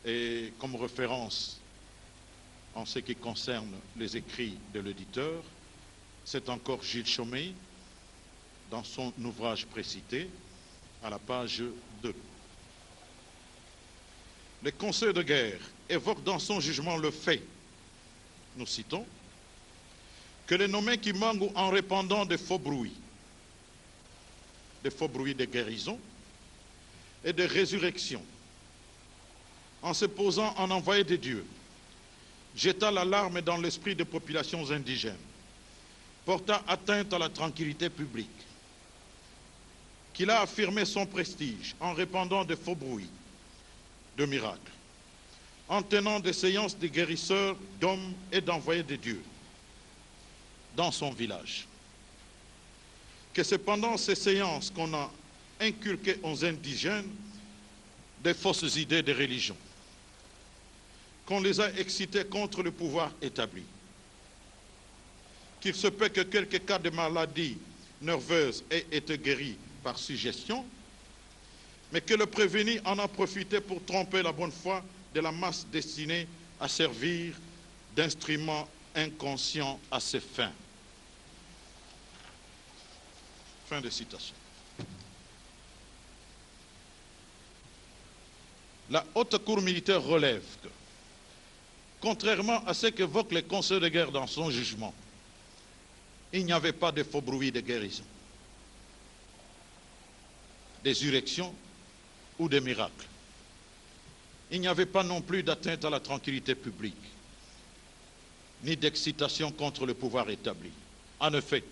Et comme référence en ce qui concerne les écrits de l'éditeur, c'est encore Gilles Chaumet dans son ouvrage précité à la page 2. Le Conseil de guerre évoque dans son jugement le fait, nous citons, que les nommés Kimbangu, en répandant des faux bruits de guérison et de résurrection, en se posant en envoyé de Dieu, jeta l'alarme dans l'esprit des populations indigènes, porta atteinte à la tranquillité publique, qu'il a affirmé son prestige en répandant de faux bruits de miracles, en tenant des séances de guérisseurs d'hommes et d'envoyés de Dieu dans son village. Que c'est pendant ces séances qu'on a inculqué aux indigènes des fausses idées de religion, qu'on les a excités contre le pouvoir établi, qu'il se peut que quelques cas de maladies nerveuses aient été guéris par suggestion, mais que le prévenu en a profité pour tromper la bonne foi de la masse destinée à servir d'instrument inconscient à ses fins. Fin de citation. La haute cour militaire relève que, contrairement à ce qu'évoque le Conseil de guerre dans son jugement, il n'y avait pas de faux bruits de guérison, d'ésurrection ou de miracles. Il n'y avait pas non plus d'atteinte à la tranquillité publique, ni d'excitation contre le pouvoir établi. En effet,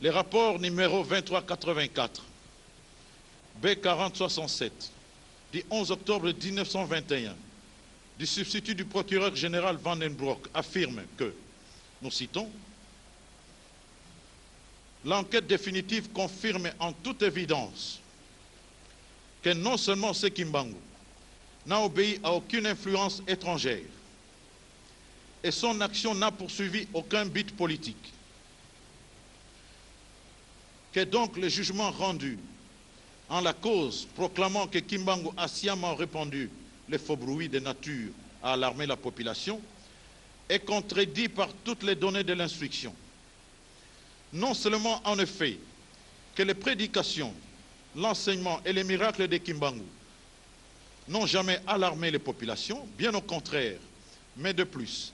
les rapports numéro 2384, B4067, du 11 octobre 1921, du substitut du procureur général Van den Broek affirment que, nous citons, l'enquête définitive confirme en toute évidence que non seulement ce Kimbangu n'a obéi à aucune influence étrangère et son action n'a poursuivi aucun but politique, que donc le jugement rendu en la cause proclamant que Kimbangu a sciemment répandu les faux bruits de nature à alarmer la population est contredit par toutes les données de l'instruction. Non seulement en effet que les prédications, l'enseignement et les miracles de Kimbangu n'ont jamais alarmé les populations, bien au contraire, mais de plus,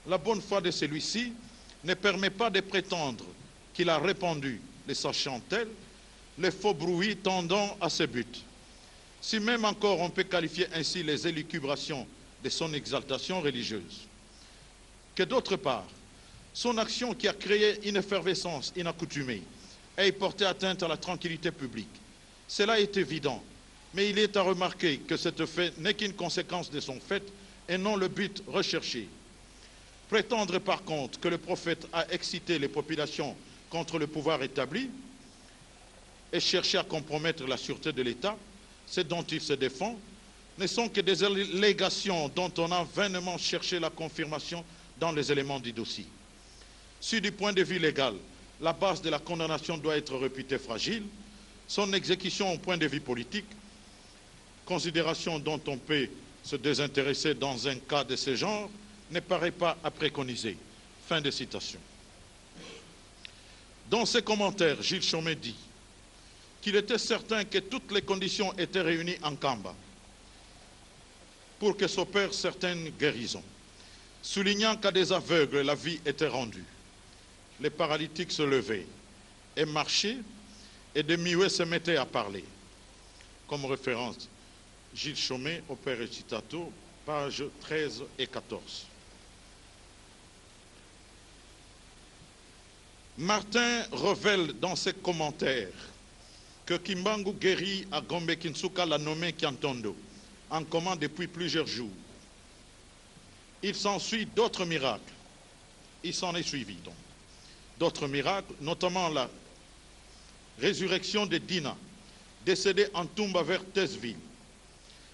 la bonne foi de celui-ci ne permet pas de prétendre qu'il a répandu, les sachant tels, les faux bruits tendant à ce but. Si même encore on peut qualifier ainsi les élucubrations de son exaltation religieuse. Que d'autre part, son action qui a créé une effervescence inaccoutumée ait porté atteinte à la tranquillité publique. Cela est évident, mais il est à remarquer que cet fait n'est qu'une conséquence de son fait et non le but recherché. Prétendre par contre que le prophète a excité les populations contre le pouvoir établi et chercher à compromettre la sûreté de l'État, ce dont il se défend, ne sont que des allégations dont on a vainement cherché la confirmation dans les éléments du dossier. Si du point de vue légal, la base de la condamnation doit être réputée fragile, son exécution au point de vue politique, considération dont on peut se désintéresser dans un cas de ce genre, ne paraît pas à préconiser. Fin de citation. Dans ses commentaires, Gilles Chaumet dit qu'il était certain que toutes les conditions étaient réunies en Kamba pour que s'opèrent certaines guérisons, soulignant qu'à des aveugles, la vie était rendue. Les paralytiques se levaient et marchaient, et des muets se mettaient à parler. Comme référence, Gilles Chaumet, Opère et Citato, pages 13 et 14. Martin révèle dans ses commentaires que Kimbangu guérit à Gombe Kinsuka l'a nommé Kiantondo, en commun depuis plusieurs jours. Il s'ensuit d'autres miracles. Il s'en est suivi donc. D'autres miracles, notamment la résurrection de Dina, décédée en Tumba vers Tesville.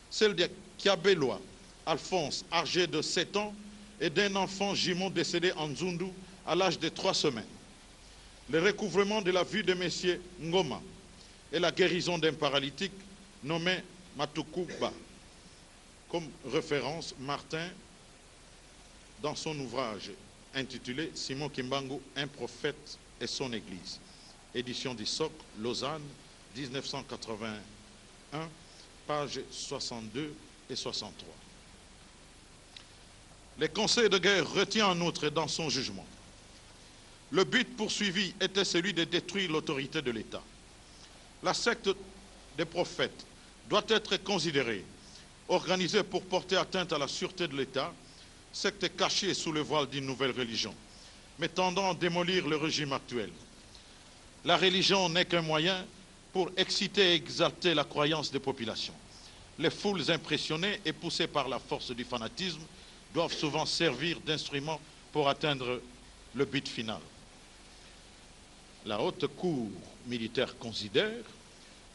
Celle de Kiabeloa, Alphonse, âgé de 7 ans, et d'un enfant jumeau décédé en Zundu à l'âge de 3 semaines. Le recouvrement de la vue de M. Ngoma et la guérison d'un paralytique nommé Matukuba. comme référence Martin dans son ouvrage intitulé Simon Kimbangu, un prophète et son Église, édition du SOC, Lausanne, 1981, pages 62 et 63. Le Conseil de guerre retient en outre dans son jugement: le but poursuivi était celui de détruire l'autorité de l'État. La secte des prophètes doit être considérée, organisée pour porter atteinte à la sûreté de l'État, secte cachée sous le voile d'une nouvelle religion, mais tendant à démolir le régime actuel. La religion n'est qu'un moyen pour exciter et exalter la croyance des populations. Les foules impressionnées et poussées par la force du fanatisme doivent souvent servir d'instrument pour atteindre le but final. La haute cour militaire considère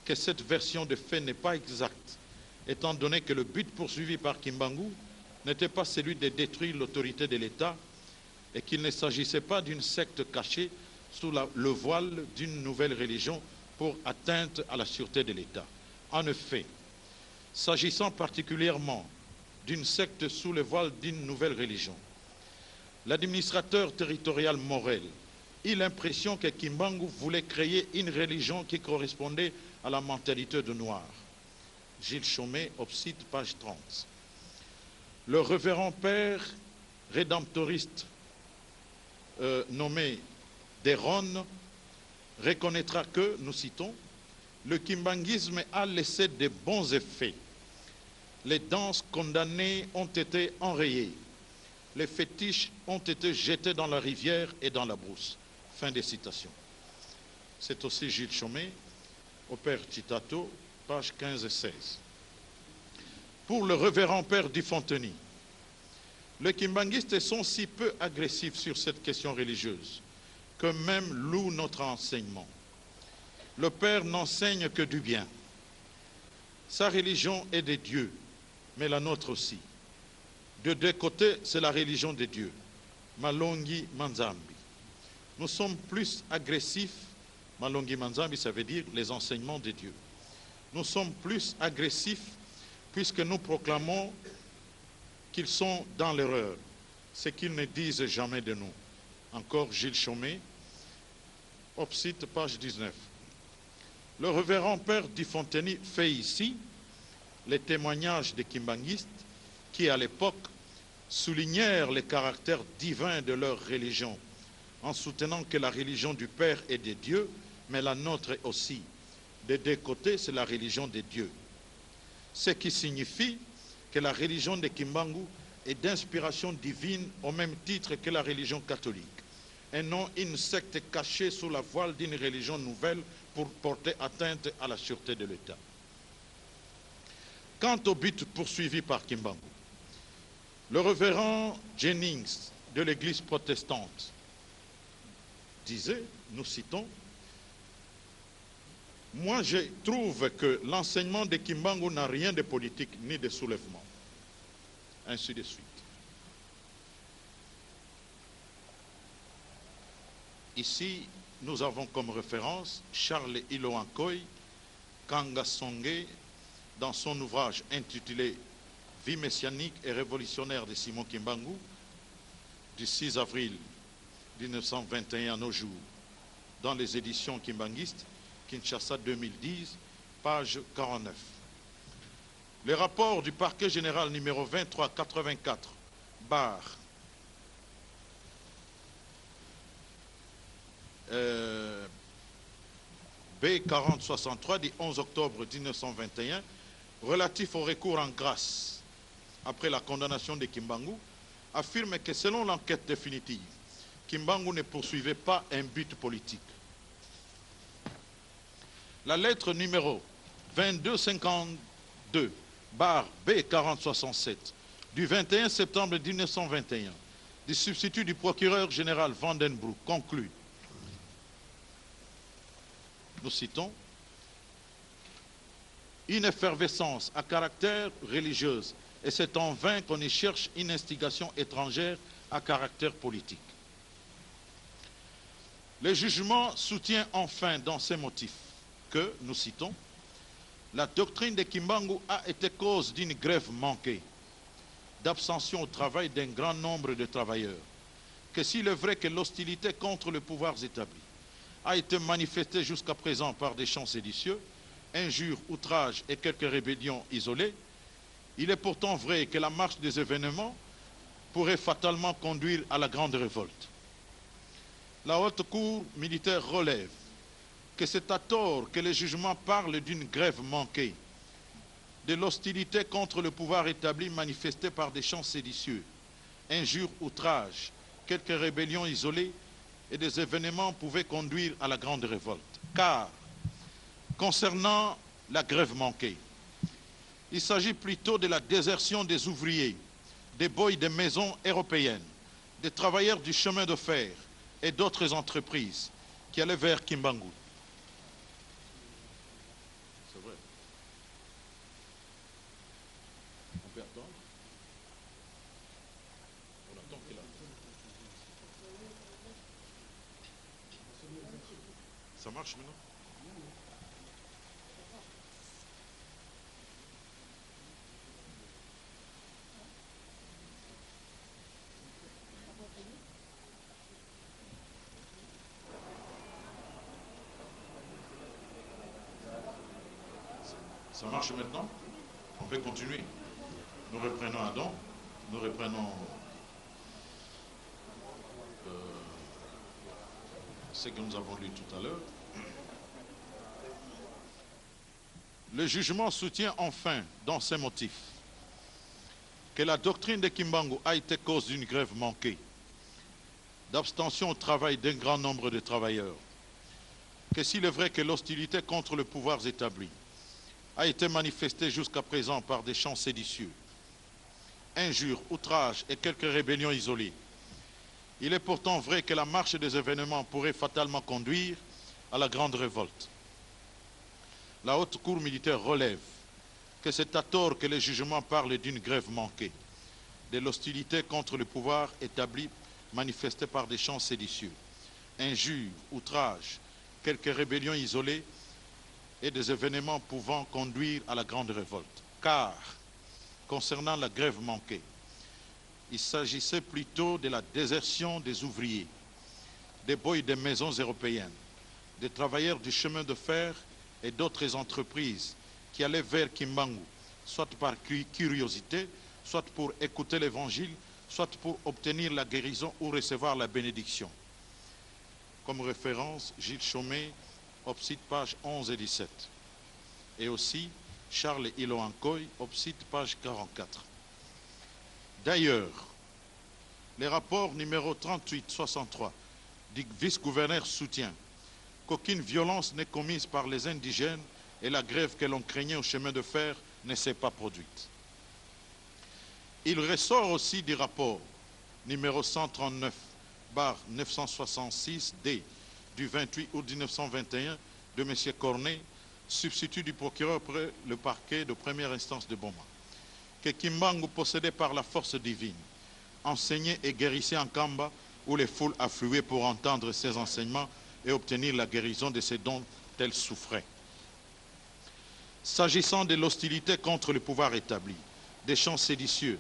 que cette version de fait n'est pas exacte, étant donné que le but poursuivi par Kimbangu n'était pas celui de détruire l'autorité de l'État et qu'il ne s'agissait pas d'une secte cachée sous le voile d'une nouvelle religion pour atteinte à la sûreté de l'État. En effet, s'agissant particulièrement d'une secte sous le voile d'une nouvelle religion, l'administrateur territorial Morel eut l'impression que Kimbangu voulait créer une religion qui correspondait à la mentalité de Noir. Gilles Chaumet, Obside, page 30. Le révérend père rédemptoriste nommé Deron reconnaîtra que, nous citons, le kimbanguisme a laissé de bons effets. Les danses condamnées ont été enrayées. Les fétiches ont été jetés dans la rivière et dans la brousse. Fin des citations. C'est aussi Gilles Chaumet, au père Titato, pages 15 et 16. Pour le révérend père Dufonteny, les kimbanguistes sont si peu agressifs sur cette question religieuse que même louent notre enseignement. Le père n'enseigne que du bien. Sa religion est des dieux, mais la nôtre aussi. De deux côtés, c'est la religion des dieux, Malongi Manzambi. Nous sommes plus agressifs, Malongi Manzambi, ça veut dire les enseignements des dieux. Nous sommes plus agressifs puisque nous proclamons qu'ils sont dans l'erreur, ce qu'ils ne disent jamais de nous. Encore Gilles Chaumet, Obsite, page 19. Le révérend père Dufonteny fait ici les témoignages des kimbanguistes qui, à l'époque, soulignèrent le caractère divin de leur religion, en soutenant que la religion du Père est des dieux, mais la nôtre aussi. Des deux côtés, c'est la religion des dieux. Ce qui signifie que la religion de Kimbangu est d'inspiration divine au même titre que la religion catholique, et non une secte cachée sous la voile d'une religion nouvelle pour porter atteinte à la sûreté de l'État. Quant au but poursuivi par Kimbangu, le révérend Jennings de l'Église protestante disait, nous citons, « Moi je trouve que l'enseignement de Kimbangu n'a rien de politique ni de soulèvement. » Ainsi de suite. Ici, nous avons comme référence Charles Iloankoy Kangasonge dans son ouvrage intitulé « Vie messianique et révolutionnaire de Simon Kimbangu » du 6 avril 1921 à nos jours, dans les éditions kimbanguistes, Kinshasa 2010, page 49. Le rapport du parquet général numéro 2384, bar B4063 du 11 octobre 1921, relatif au recours en grâce après la condamnation de Kimbangu, affirme que selon l'enquête définitive, Kimbangu ne poursuivait pas un but politique. La lettre numéro 2252, bar B4067, du 21 septembre 1921, du substitut du procureur général Vandenbroek, conclut, nous citons, une effervescence à caractère religieuse, et c'est en vain qu'on y cherche une instigation étrangère à caractère politique. Le jugement soutient enfin dans ses motifs que, nous citons, La doctrine de Kimbangu a été cause d'une grève manquée, d'abstention au travail d'un grand nombre de travailleurs, que s'il est vrai que l'hostilité contre les pouvoirs établis a été manifestée jusqu'à présent par des chants séditieux, injures, outrages et quelques rébellions isolées, il est pourtant vrai que la marche des événements pourrait fatalement conduire à la grande révolte. La haute cour militaire relève que c'est à tort que les jugements parlent d'une grève manquée, de l'hostilité contre le pouvoir établi manifestée par des chants séditieux, injures, outrages, quelques rébellions isolées et des événements pouvaient conduire à la grande révolte. Car, concernant la grève manquée, il s'agit plutôt de la désertion des ouvriers, des boys des maisons européennes, des travailleurs du chemin de fer et d'autres entreprises qui allaient vers Kimbangu. C'est vrai. On peut attendre. On attend qu'il arrive. Ça marche maintenant? Ça marche maintenant? On peut continuer. Nous reprenons Adam. Nous reprenons ce que nous avons lu tout à l'heure. Le jugement soutient enfin dans ses motifs que la doctrine de Kimbangu a été cause d'une grève manquée, d'abstention au travail d'un grand nombre de travailleurs, que s'il est vrai que l'hostilité contre les pouvoirs établis a été manifestée jusqu'à présent par des chants séditieux, injures, outrages et quelques rébellions isolées, il est pourtant vrai que la marche des événements pourrait fatalement conduire à la grande révolte. La haute cour militaire relève que c'est à tort que les jugements parlent d'une grève manquée, de l'hostilité contre le pouvoir établi manifestée par des chants séditieux, injures, outrages, quelques rébellions isolées et des événements pouvant conduire à la grande révolte. Car, concernant la grève manquée, il s'agissait plutôt de la désertion des ouvriers, des boys des maisons européennes, des travailleurs du chemin de fer et d'autres entreprises qui allaient vers Kimbangu, soit par curiosité, soit pour écouter l'évangile, soit pour obtenir la guérison ou recevoir la bénédiction. Comme référence, Gilles Chaumet, Opsite, page 11 et 17. Et aussi, Charles Iloankoy, Opsite, page 44. D'ailleurs, les rapports numéro 38-63 du vice-gouverneur soutient qu'aucune violence n'est commise par les indigènes et la grève que l'on craignait au chemin de fer ne s'est pas produite. Il ressort aussi du rapport numéro 139/966-D du 28 août 1921 de M. Cornet, substitut du procureur près le parquet de première instance de Boma, que Kimbangu possédait par la force divine, enseignait et guérissait en Kamba où les foules affluaient pour entendre ses enseignements et obtenir la guérison de ces dont elles souffraient. S'agissant de l'hostilité contre le pouvoir établi, des chants séditieux,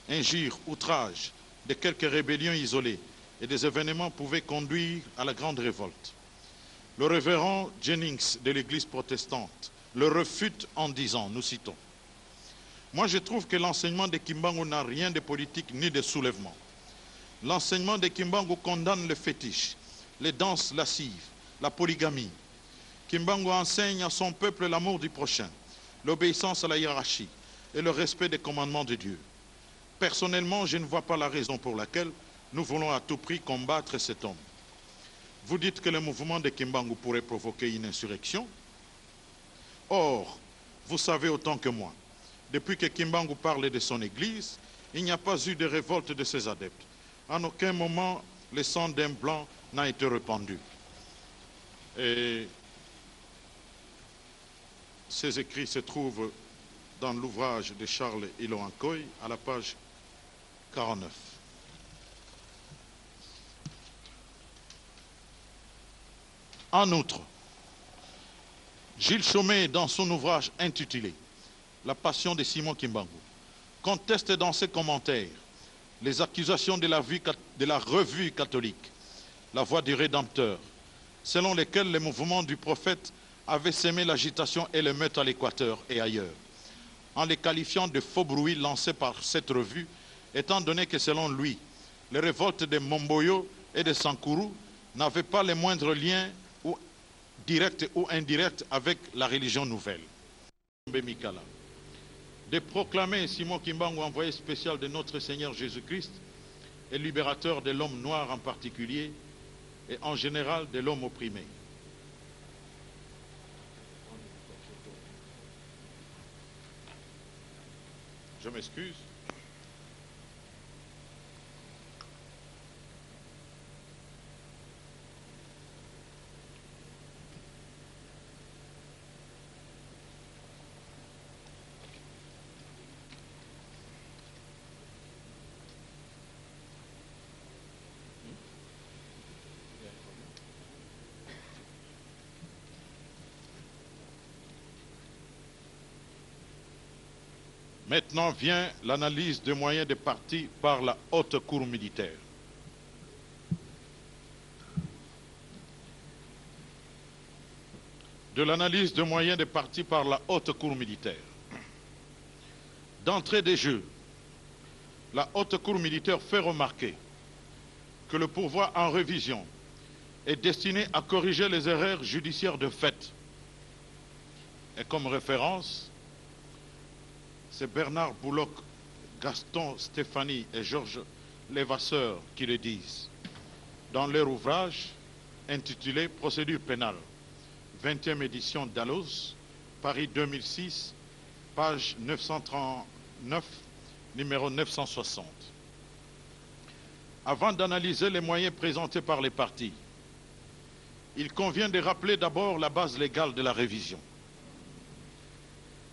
injures, outrages, de quelques rébellions isolées et des événements pouvaient conduire à la grande révolte. Le révérend Jennings de l'Église protestante le refute en disant, nous citons, « Moi je trouve que l'enseignement de Kimbangu n'a rien de politique ni de soulèvement. L'enseignement de Kimbangu condamne le fétiche, les danses lascives, la polygamie. Kimbangu enseigne à son peuple l'amour du prochain, l'obéissance à la hiérarchie et le respect des commandements de Dieu. Personnellement, je ne vois pas la raison pour laquelle nous voulons à tout prix combattre cet homme. Vous dites que le mouvement de Kimbangu pourrait provoquer une insurrection. Or, vous savez autant que moi, depuis que Kimbangu parle de son église, il n'y a pas eu de révolte de ses adeptes. En aucun moment, le sang d'un blanc n'a été répandu. » Et ces écrits se trouvent dans l'ouvrage de Charles Iloankoy à la page 49. En outre, Gilles Chaumet, dans son ouvrage intitulé « La passion de Simon Kimbangu », conteste dans ses commentaires les accusations de la revue catholique, La Voix du Rédempteur, selon lesquelles les mouvements du prophète avaient semé l'agitation et l'émeute à l'Équateur et ailleurs, en les qualifiant de faux bruits lancés par cette revue, étant donné que selon lui, les révoltes de Momboyo et de Sankuru n'avaient pas les moindres liens directs ou indirects avec la religion nouvelle. De proclamer Simon Kimbangu, envoyé spécial de notre Seigneur Jésus-Christ et libérateur de l'homme noir en particulier et en général de l'homme opprimé. Je m'excuse. Maintenant vient l'analyse des moyens des partis par la haute cour militaire. De l'analyse des moyens des partis par la haute cour militaire. D'entrée des jeux, la haute cour militaire fait remarquer que le pouvoir en révision est destiné à corriger les erreurs judiciaires de fait. Et comme référence, c'est Bernard Bouloc, Gaston Stéphanie et Georges Levasseur qui le disent dans leur ouvrage intitulé « Procédure pénale », 20e édition Dalloz, Paris 2006, page 939, numéro 960. Avant d'analyser les moyens présentés par les partis, il convient de rappeler d'abord la base légale de la révision.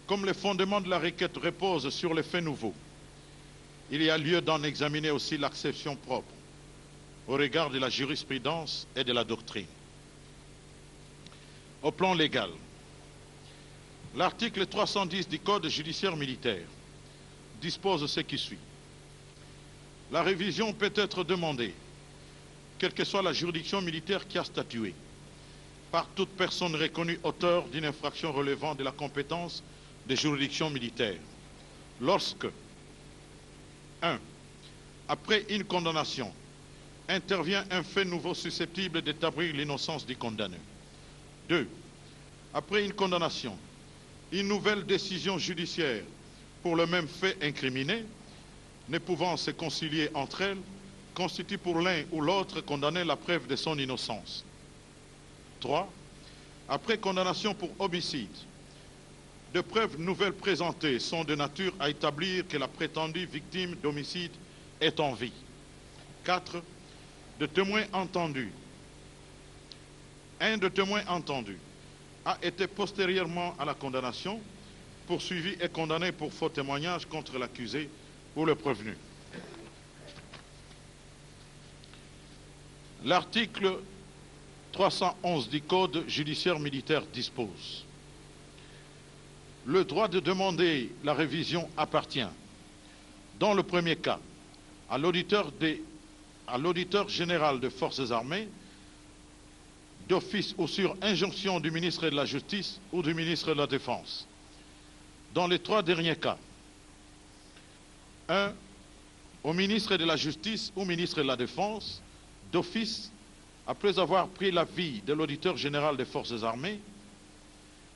Comme les fondements de la requête reposent sur les faits nouveaux, il y a lieu d'en examiner aussi l'acception propre au regard de la jurisprudence et de la doctrine. Au plan légal, l'article 310 du Code judiciaire militaire dispose ce qui suit. La révision peut être demandée, quelle que soit la juridiction militaire qui a statué, par toute personne reconnue auteur d'une infraction relevant de la compétence des juridictions militaires, lorsque 1. Après une condamnation, intervient un fait nouveau susceptible d'établir l'innocence du condamné. 2. Après une condamnation, une nouvelle décision judiciaire pour le même fait incriminé, ne pouvant se concilier entre elles, constitue pour l'un ou l'autre condamné la preuve de son innocence. 3. Après condamnation pour homicide, de preuves nouvelles présentées sont de nature à établir que la prétendue victime d'homicide est en vie. 4. De témoins entendus. Un de témoins entendus a été postérieurement à la condamnation poursuivi et condamné pour faux témoignage contre l'accusé ou le prévenu. L'article 311 du Code judiciaire militaire dispose: le droit de demander la révision appartient, dans le premier cas, à l'auditeur général des Forces armées, d'office ou sur injonction du ministre de la Justice ou du ministre de la Défense. Dans les trois derniers cas, 1. Au ministre de la Justice ou ministre de la Défense, d'office, après avoir pris l'avis de l'auditeur général des Forces armées,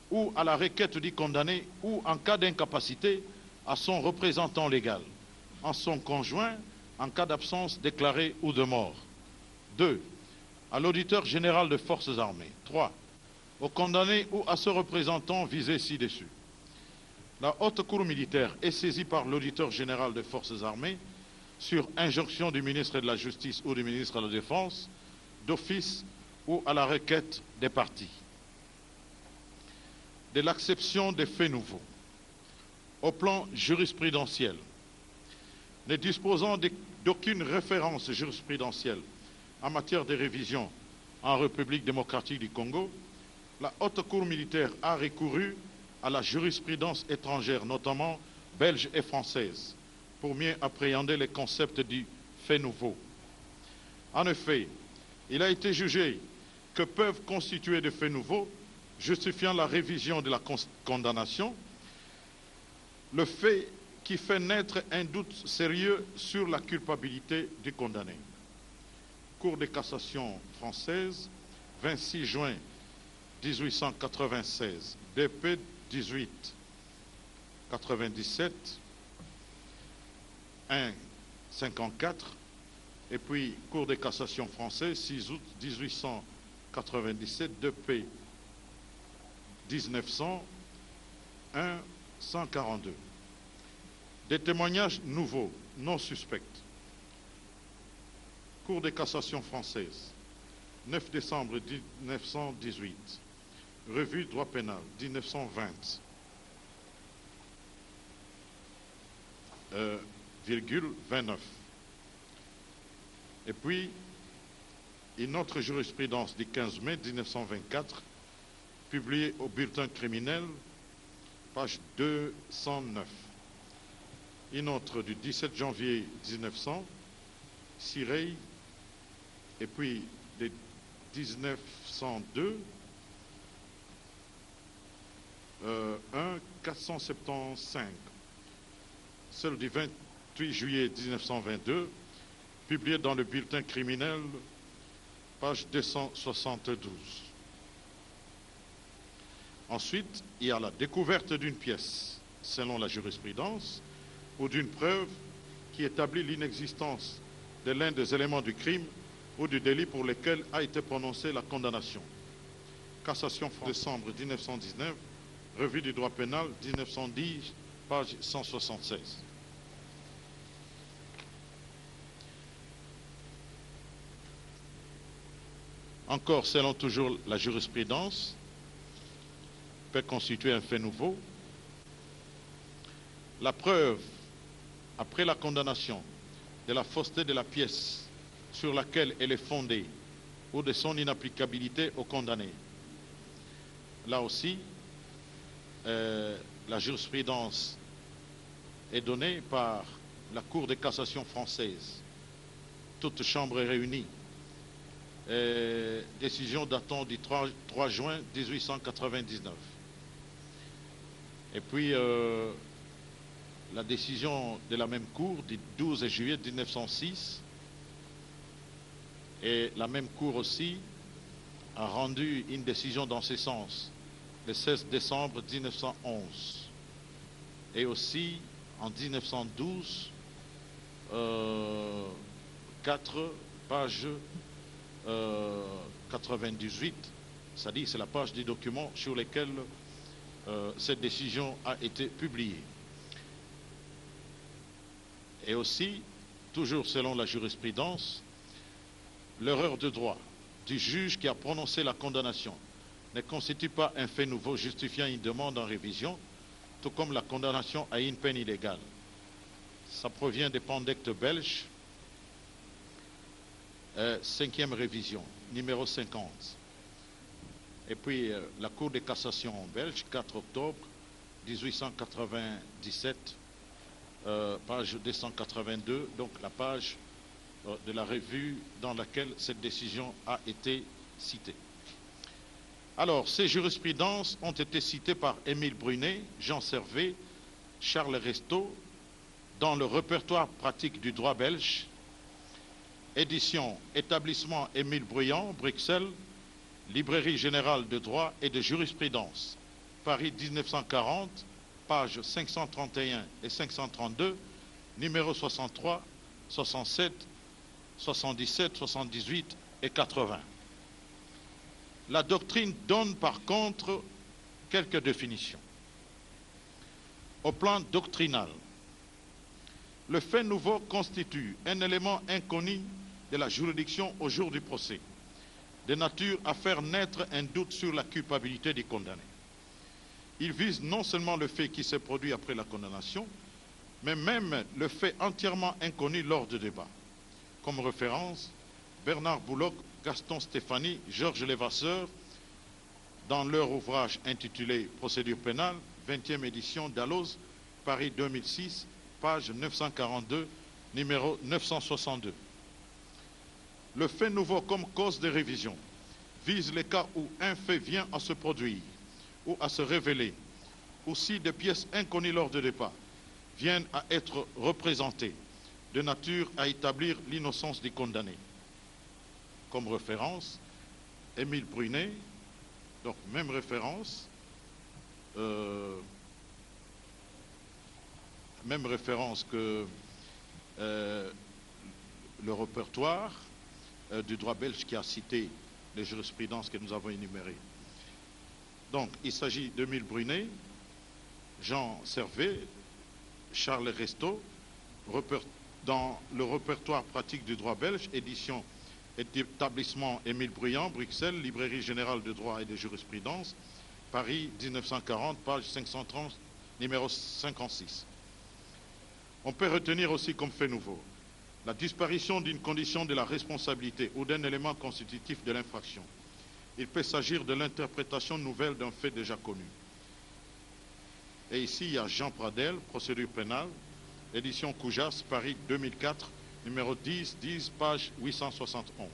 ou à la requête du condamné, ou en cas d'incapacité, à son représentant légal, en son conjoint, en cas d'absence déclarée ou de mort. 2. À l'auditeur général des Forces armées. 3. Au condamné ou à ce représentant visé ci-dessus. La haute cour militaire est saisie par l'auditeur général des Forces armées sur injonction du ministre de la Justice ou du ministre de la Défense, d'office ou à la requête des parties. De l'acception des faits nouveaux. Au plan jurisprudentiel, ne disposant d'aucune référence jurisprudentielle en matière de révision en République démocratique du Congo, la Haute Cour militaire a recouru à la jurisprudence étrangère, notamment belge et française, pour mieux appréhender les concepts du fait nouveau. En effet, il a été jugé que peuvent constituer des faits nouveaux justifiant la révision de la condamnation, le fait qui fait naître un doute sérieux sur la culpabilité du condamné. Cour de cassation française, 26 juin 1896, DP 18 97 1 54, et puis Cour de cassation française, 6 août 1897, DP 1900 1 142. Des témoignages nouveaux, non suspects. Cour de cassation française, 9 décembre 1918. Revue droit pénal, 1920. 29. Et puis, une autre jurisprudence du 15 mai 1924, publiée au bulletin criminel, page 209. Une autre du 17 janvier 1900, Sirey, et puis de 1902, 1 475. Celle du 28 juillet 1922, publiée dans le bulletin criminel, page 272. Ensuite, il y a la découverte d'une pièce, selon la jurisprudence, ou d'une preuve qui établit l'inexistence de l'un des éléments du crime ou du délit pour lequel a été prononcée la condamnation. Cassation décembre 1919, revue du droit pénal 1910, page 176. Encore, selon toujours la jurisprudence, peut constituer un fait nouveau. La preuve, après la condamnation, de la fausseté de la pièce sur laquelle elle est fondée ou de son inapplicabilité au condamné. Là aussi, la jurisprudence est donnée par la Cour de cassation française, toutes chambres réunies. Décision datant du 3 juin 1899. Et puis, la décision de la même Cour du 12 juillet 1906, et la même Cour aussi a rendu une décision dans ce sens le 16 décembre 1911. Et aussi en 1912, 4 pages 98, c'est-à-dire c'est la page du document sur lequel cette décision a été publiée. Et aussi, toujours selon la jurisprudence, l'erreur de droit du juge qui a prononcé la condamnation ne constitue pas un fait nouveau justifiant une demande en révision, tout comme la condamnation à une peine illégale. Ça provient des pandectes belges, 5e révision, numéro 50. Et puis la Cour de cassation belge, 4 octobre 1897, page 282, donc la page de la revue dans laquelle cette décision a été citée. Alors, ces jurisprudences ont été citées par Émile Brunet, Jean Servet, Charles Resto, dans le répertoire pratique du droit belge, édition Établissement Émile Bruyant, Bruxelles, Librairie générale de droit et de jurisprudence, Paris 1940, pages 531 et 532, numéros 63, 67, 77, 78 et 80. La doctrine donne par contre quelques définitions. Au plan doctrinal, le fait nouveau constitue un élément inconnu de la juridiction au jour du procès, de nature à faire naître un doute sur la culpabilité du condamné. Il vise non seulement le fait qui s'est produit après la condamnation, mais même le fait entièrement inconnu lors du débat. Comme référence, Bernard Bouloc, Gaston Stéphanie, Georges Levasseur, dans leur ouvrage intitulé Procédure pénale, 20e édition Dalloz, Paris 2006, page 942, numéro 962. Le fait nouveau comme cause de révision vise les cas où un fait vient à se produire ou à se révéler, ou si des pièces inconnues lors du départ viennent à être représentées de nature à établir l'innocence du condamné. Comme référence, Émile Brunet, donc même référence que le répertoire du droit belge qui a cité les jurisprudences que nous avons énumérées. Donc, il s'agit d'Émile Brunet, Jean Servet, Charles Resto, dans le répertoire pratique du droit belge, édition et établissement Émile Bruyant, Bruxelles, Librairie générale de droit et de jurisprudence, Paris 1940, page 530, numéro 56. On peut retenir aussi comme fait nouveau la disparition d'une condition de la responsabilité ou d'un élément constitutif de l'infraction. Il peut s'agir de l'interprétation nouvelle d'un fait déjà connu. Et ici, il y a Jean Pradel, procédure pénale, édition Coujas, Paris 2004, numéro 10, page 871.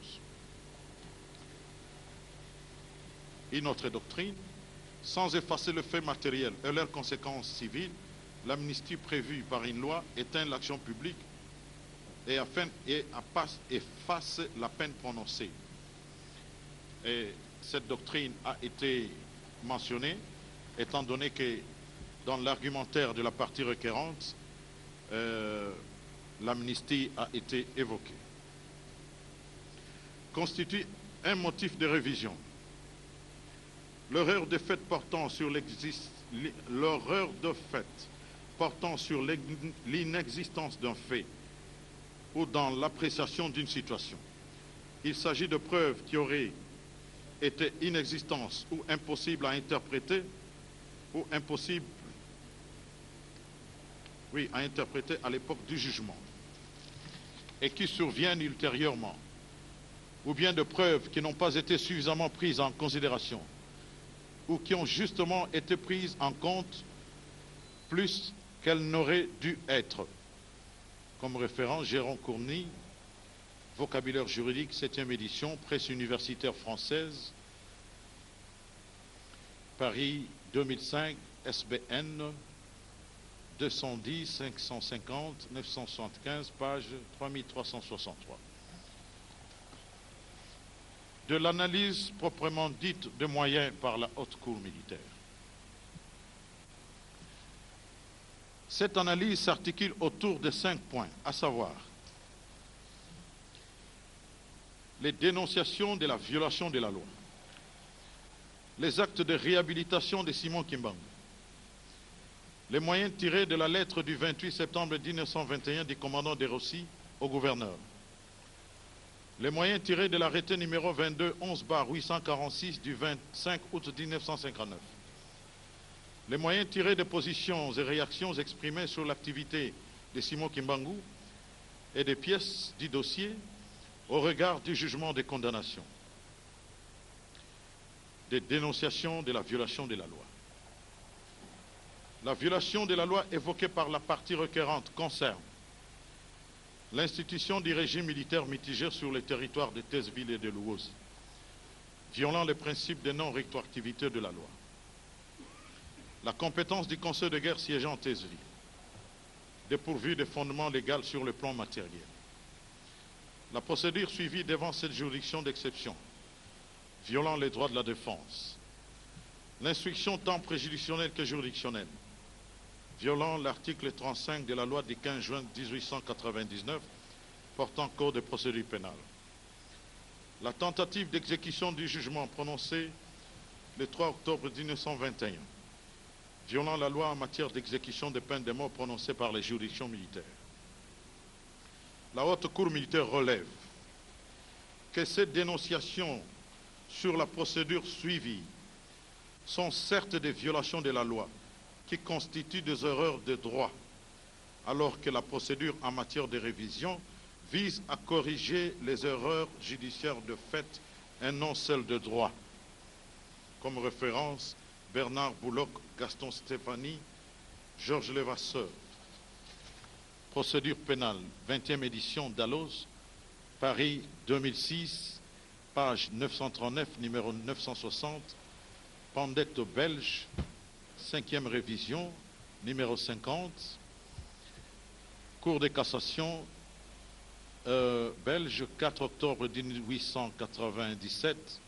Une autre doctrine, sans effacer le fait matériel et leurs conséquences civiles, l'amnistie prévue par une loi éteint l'action publique et efface la peine prononcée. Et cette doctrine a été mentionnée, étant donné que dans l'argumentaire de la partie requérante, l'amnistie a été évoquée. Constitue un motif de révision. L'horreur de fait portant sur l'inexistence d'un fait ou dans l'appréciation d'une situation. Il s'agit de preuves qui auraient été inexistantes ou impossibles à interpréter ou à l'époque du jugement et qui surviennent ultérieurement, ou bien de preuves qui n'ont pas été suffisamment prises en considération ou qui ont justement été prises en compte plus qu'elles n'auraient dû être. Comme référence, Jérôme Courny, Vocabulaire juridique, 7e édition, Presse universitaire française, Paris 2005, SBN 210 550 975, page 3363. De l'analyse proprement dite de moyens par la Haute Cour militaire. Cette analyse s'articule autour de 5 points, à savoir les dénonciations de la violation de la loi, les actes de réhabilitation de Simon Kimbangu, les moyens tirés de la lettre du 28 septembre 1921 du commandant de Rossi au gouverneur, les moyens tirés de l'arrêté numéro 22-11/846 du 25 août 1959, les moyens tirés de positions et réactions exprimées sur l'activité de Simon Kimbangu et des pièces du dossier au regard du jugement de condamnation, des dénonciations de la violation de la loi. La violation de la loi évoquée par la partie requérante concerne l'institution du régime militaire mitigé sur le territoire de Thèsville et de Louosi, violant les principes de non-rétroactivité de la loi. La compétence du Conseil de guerre siégeant en Thèsville, dépourvue de fondements légaux sur le plan matériel. La procédure suivie devant cette juridiction d'exception, violant les droits de la défense. L'instruction tant préjudicielle que juridictionnelle, violant l'article 35 de la loi du 15 juin 1899 portant code de procédure pénale. La tentative d'exécution du jugement prononcé le 3 octobre 1921, violant la loi en matière d'exécution des peines de mort prononcées par les juridictions militaires. La Haute Cour militaire relève que ces dénonciations sur la procédure suivie sont certes des violations de la loi qui constituent des erreurs de droit, alors que la procédure en matière de révision vise à corriger les erreurs judiciaires de fait et non celles de droit. Comme référence, Bernard Bouloc, Gaston Stéphanie, Georges Levasseur. Procédure pénale, 20e édition Dalloz, Paris 2006, page 939, numéro 960, Pandette belge, 5e révision, numéro 50, Cour de cassation belge, 4 octobre 1897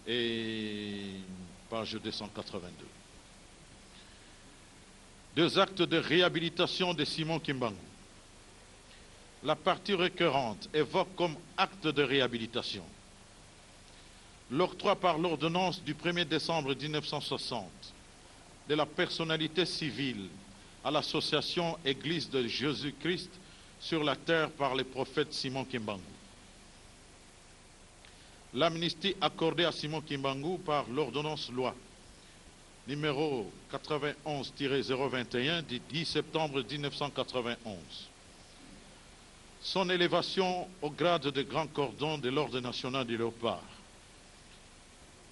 et page 282. Deux actes de réhabilitation de Simon Kimbangu. La partie requérante évoque comme acte de réhabilitation l'octroi par l'ordonnance du 1er décembre 1960 de la personnalité civile à l'association Église de Jésus-Christ sur la terre par le prophète Simon Kimbangu. L'amnistie accordée à Simon Kimbangu par l'ordonnance loi numéro 91-021 du 10 septembre 1991. Son élévation au grade de grand cordon de l'Ordre national du Léopard.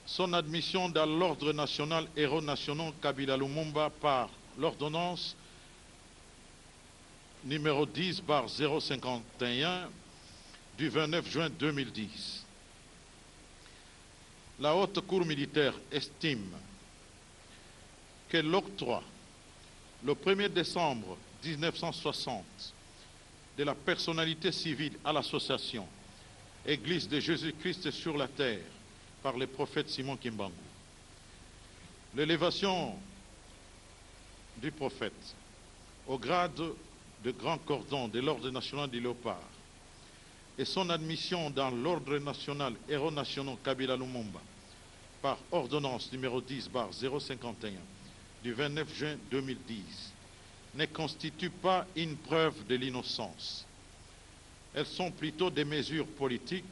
Son admission dans l'Ordre national Héros nationaux Kabila Lumumba par l'ordonnance numéro 10/051 du 29 juin 2010. La Haute Cour militaire estime que l'octroi, le 1er décembre 1960, de la personnalité civile à l'association Église de Jésus-Christ sur la terre par le prophète Simon Kimbangu, l'élévation du prophète au grade de grand cordon de l'Ordre national du Léopard et son admission dans l'Ordre national Héros nationaux Kabila Lumumba par ordonnance numéro 10/051 du 29 juin 2010 ne constituent pas une preuve de l'innocence. Elles sont plutôt des mesures politiques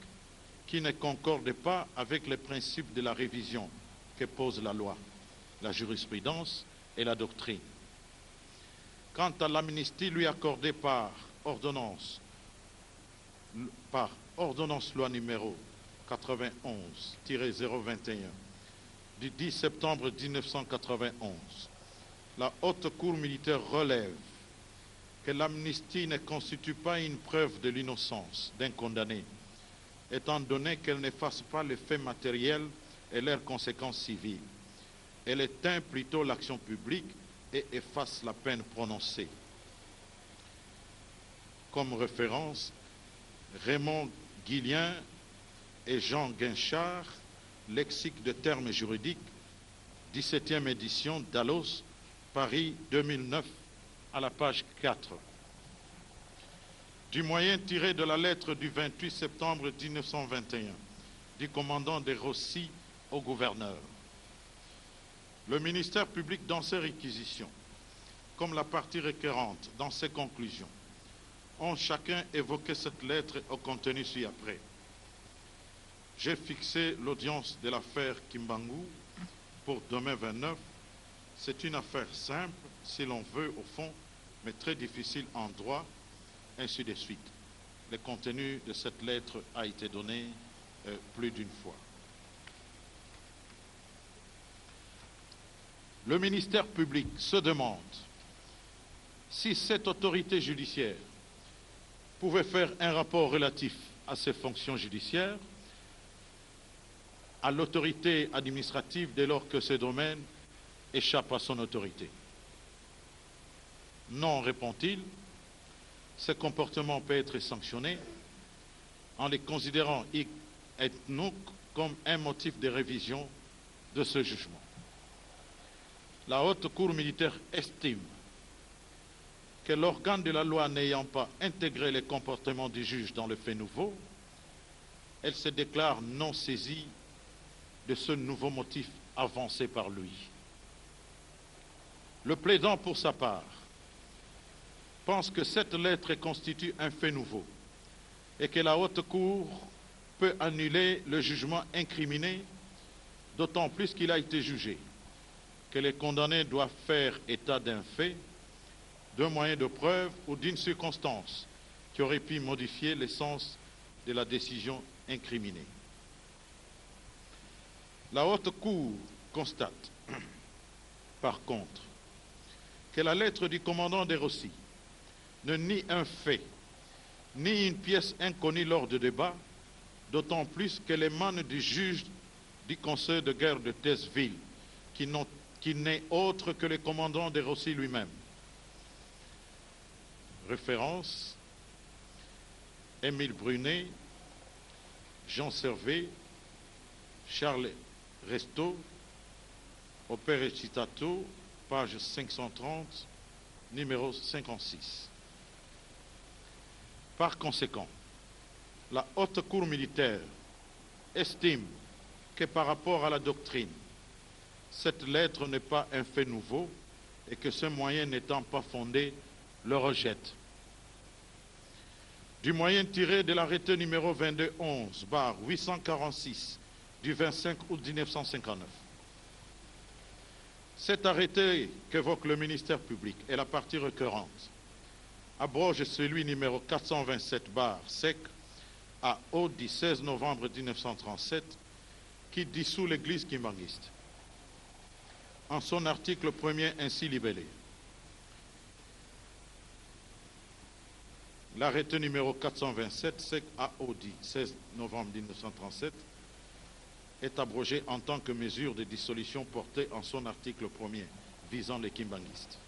qui ne concordent pas avec les principes de la révision que pose la loi, la jurisprudence et la doctrine. Quant à l'amnistie lui accordée par ordonnance loi numéro 91-021 du 10 septembre 1991, la Haute Cour militaire relève que l'amnistie ne constitue pas une preuve de l'innocence d'un condamné, étant donné qu'elle n'efface pas les faits matériels et leurs conséquences civiles. Elle éteint plutôt l'action publique et efface la peine prononcée. Comme référence, Raymond Guillien et Jean Guinchard, Lexique de termes juridiques, 17e édition Dalloz, Paris 2009, à la page 4. Du moyen tiré de la lettre du 28 septembre 1921 du commandant de Rossi au gouverneur. Le ministère public, dans ses réquisitions, comme la partie requérante dans ses conclusions, ont chacun évoqué cette lettre au contenu ci-après. J'ai fixé l'audience de l'affaire Kimbangu pour demain 29. C'est une affaire simple, si l'on veut, au fond, mais très difficile en droit, ainsi de suite. Le contenu de cette lettre a été donné plus d'une fois. Le ministère public se demande si cette autorité judiciaire pouvait faire un rapport relatif à ses fonctions judiciaires, à l'autorité administrative dès lors que ce domaine échappe à son autorité. Non, répond-il, ce comportement peut être sanctionné en les considérant ethniques comme un motif de révision de ce jugement. La Haute Cour militaire estime que l'organe de la loi n'ayant pas intégré les comportements du juge dans le fait nouveau, elle se déclare non saisie de ce nouveau motif avancé par lui. Le plaidant, pour sa part, pense que cette lettre constitue un fait nouveau et que la Haute Cour peut annuler le jugement incriminé, d'autant plus qu'il a été jugé que les condamnés doivent faire état d'un fait, d'un moyen de preuve ou d'une circonstance qui aurait pu modifier le sens de la décision incriminée. La Haute Cour constate, par contre, que la lettre du commandant de Rossi ne nie un fait, ni une pièce inconnue lors du débat, d'autant plus qu'elle émane du juge du conseil de guerre de Thèsville, qui n'est autre que le commandant de Rossi lui-même. Référence: Émile Brunet, Jean Servet, Charles Resto, Opere Citato, page 530, numéro 56. Par conséquent, la Haute Cour militaire estime que par rapport à la doctrine, cette lettre n'est pas un fait nouveau et que ce moyen n'étant pas fondé, le rejette. Du moyen tiré de l'arrêté numéro 2211/846 du 25 août 1959. Cet arrêté qu'évoque le ministère public et la partie requérante abroge celui numéro 427/SEC AO du 16 novembre 1937 qui dissout l'Église kimbanguiste. En son article premier ainsi libellé, l'arrêté numéro 427 SEC AO du 16 novembre 1937 est abrogé en tant que mesure de dissolution portée en son article premier visant les kimbanguistes.